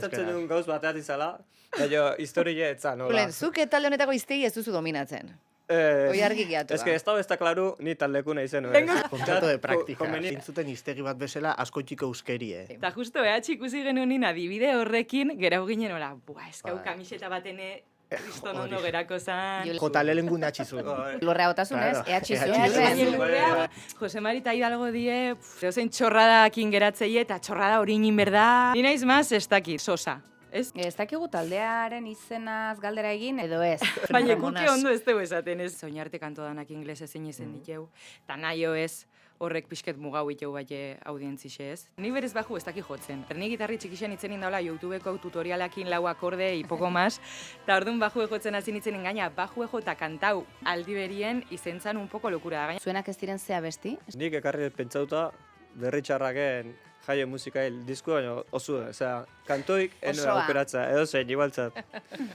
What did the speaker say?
pentsatzen duen gauz bateat izala, baina historia etzan, hola. Julen, zuk talde honetako iztegi ez duzu dominatzen. Hoi argi gehiatu. Ez que ez da klaru, ni taldeku nahi zen. Kontratu de praktika. Zintzuten iztegi bat bezala asko txiko euskerie. Eta justo, ikusi genuen nina adibide horrekin, gerau ginen hola, eskau kamiseta batene, kriston ondo gerako zan. Jota lehengun atxizun. Lurrea otasunez, Jose Marita Hidalgo die, zein txorradakin geratzeie eta txorrada hori inin berda. Ni naiz maz, ez dakit, sosa. Ez dakigu taldearen izenaz galdera egin edo ez. Baina kuke ondo ez dugu esaten ez. Soñarte kanto danak inglez ezin izen diteu. Eta naio ez, horrek pixket mugau iteu bai audientzixe ez. Ni berez baju ez daki jotzen. Ni gitarri txikixen itzen indaula YouTubeko tutorialakin lau akorde y poco más. Eta orduan baju jotzen hasi nitzen gaina baju eta kantau aldi berien izentzan un poco lokura. Zuenak ez diren zea besti? Nik ekarri pentsauta berritxarraken jaio musikail disku, baina oso, kantoik eno aukeratza, edo zein ibaltzat.